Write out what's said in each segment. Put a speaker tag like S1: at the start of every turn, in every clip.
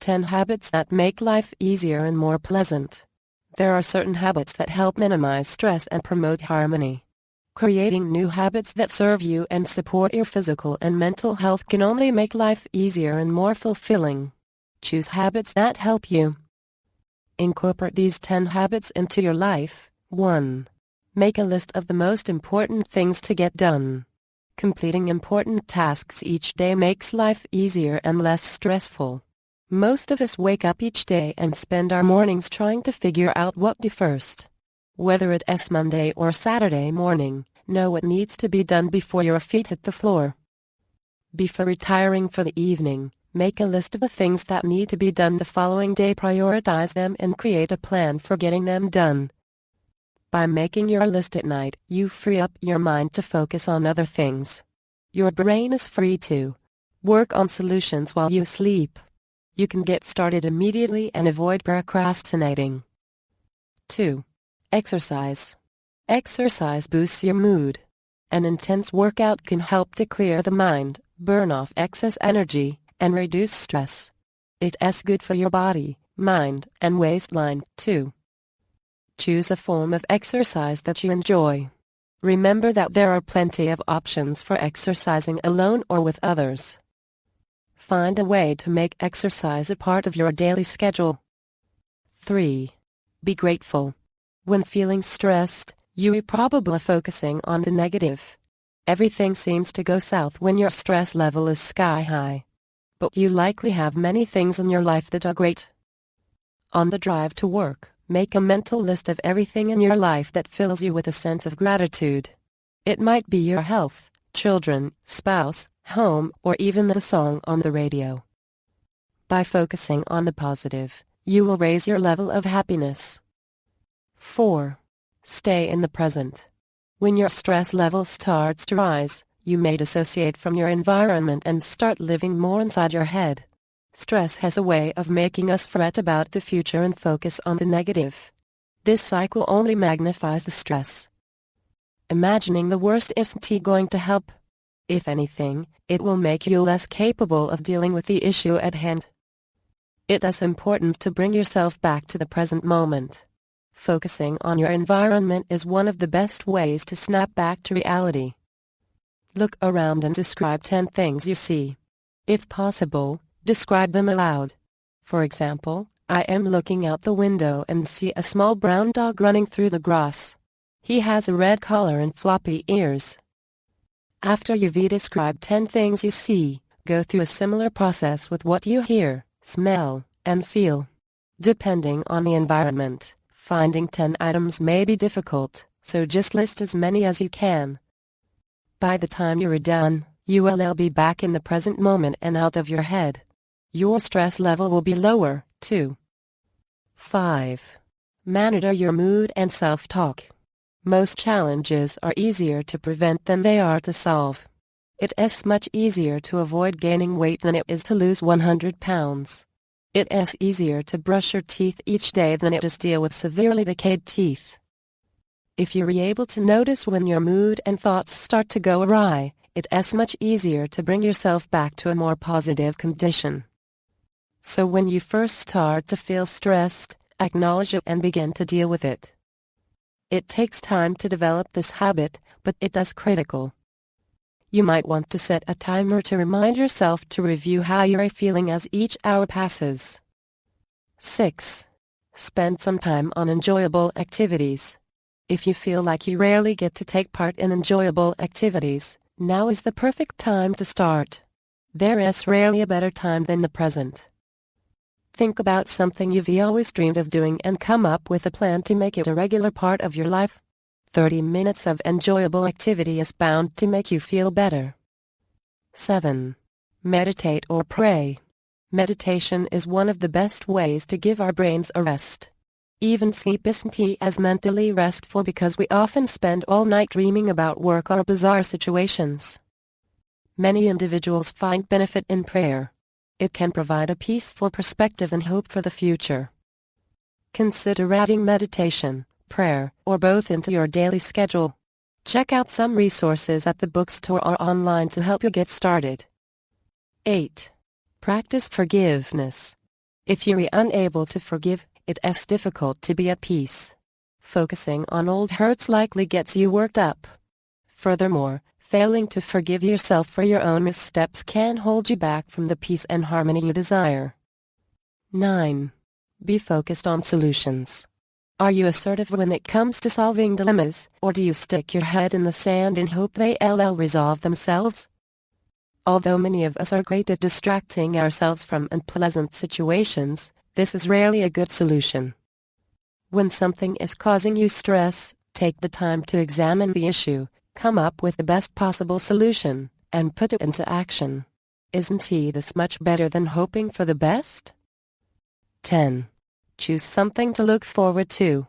S1: 10 habits that make life easier and more pleasant. There are certain habits that help minimize stress and promote harmony. Creating new habits that serve you and support your physical and mental health can only make life easier and more fulfilling. Choose habits that help you. Incorporate these 10 habits into your life. 1. Make a list of the most important things to get done. Completing important tasks each day makes life easier and less stressful. Most of us wake up each day and spend our mornings trying to figure out what to do first. Whether it's Monday or Saturday morning, know what needs to be done before your feet hit the floor. Before retiring for the evening, make a list of the things that need to be done the following day. Prioritize them and create a plan for getting them done. By making your list at night, you free up your mind to focus on other things. Your brain is free to work on solutions while you sleep. You can get started immediately and avoid procrastinating. 2. Exercise. Exercise boosts your mood. An intense workout can help to clear the mind, burn off excess energy, and reduce stress. It's good for your body, mind, and waistline, too. Choose a form of exercise that you enjoy. Remember that there are plenty of options for exercising alone or with others. Find a way to make exercise a part of your daily schedule. 3. Be grateful. When feeling stressed, you're probably focusing on the negative. Everything seems to go south when your stress level is sky high. But you likely have many things in your life that are great. On the drive to work, make a mental list of everything in your life that fills you with a sense of gratitude. It might be your health, children, spouse, home, or even the song on the radio. By focusing on the positive, you will raise your level of happiness. 4. Stay in the present. When your stress level starts to rise, you may dissociate from your environment and start living more inside your head. Stress has a way of making us fret about the future and focus on the negative. This cycle only magnifies the stress. Imagining the worst isn't going to help. If anything, it will make you less capable of dealing with the issue at hand. It is important to bring yourself back to the present moment. Focusing on your environment is one of the best ways to snap back to reality. Look around and describe 10 things you see. If possible, describe them aloud. For example, I am looking out the window and see a small brown dog running through the grass. He has a red collar and floppy ears. After you've described 10 things you see, go through a similar process with what you hear, smell, and feel. Depending on the environment, finding 10 items may be difficult, so just list as many as you can. By the time you're done, you will be back in the present moment and out of your head. Your stress level will be lower, too. 5. Monitor your mood and self-talk. Most challenges are easier to prevent than they are to solve. It is much easier to avoid gaining weight than it is to lose 100 pounds. It is easier to brush your teeth each day than it is to deal with severely decayed teeth. If you're able to notice when your mood and thoughts start to go awry, it is much easier to bring yourself back to a more positive condition. So when you first start to feel stressed, acknowledge it and begin to deal with it. It takes time to develop this habit, but it is critical. You might want to set a timer to remind yourself to review how you're feeling as each hour passes. 6. Spend some time on enjoyable activities. If you feel like you rarely get to take part in enjoyable activities, now is the perfect time to start. There is rarely a better time than the present. Think about something you've always dreamed of doing and come up with a plan to make it a regular part of your life. 30 minutes of enjoyable activity is bound to make you feel better. 7. Meditate or pray. Meditation is one of the best ways to give our brains a rest. Even sleep isn't as mentally restful because we often spend all night dreaming about work or bizarre situations. Many individuals find benefit in prayer. It can provide a peaceful perspective and hope for the future. Consider adding meditation, prayer, or both into your daily schedule. Check out some resources at the bookstore or online to help you get started. 8. Practice forgiveness. If you're unable to forgive, it's difficult to be at peace. Focusing on old hurts likely gets you worked up. Furthermore, failing to forgive yourself for your own missteps can hold you back from the peace and harmony you desire. 9. Be focused on solutions. Are you assertive when it comes to solving dilemmas, or do you stick your head in the sand and hope they'll resolve themselves? Although many of us are great at distracting ourselves from unpleasant situations, this is rarely a good solution. When something is causing you stress, take the time to examine the issue, come up with the best possible solution, and put it into action. Isn't this much better than hoping for the best? 10. Choose something to look forward to.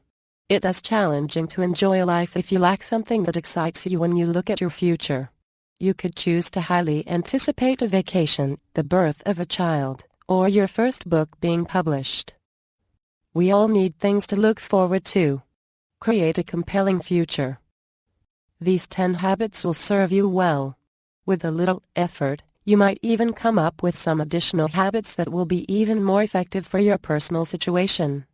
S1: It is challenging to enjoy life if you lack something that excites you when you look at your future. You could choose to highly anticipate a vacation, the birth of a child, or your first book being published. We all need things to look forward to. Create a compelling future. These 10 habits will serve you well. With a little effort, you might even come up with some additional habits that will be even more effective for your personal situation.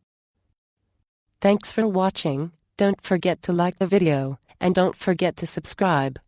S1: Thanks for watching. Don't forget to like the video, and don't forget to subscribe.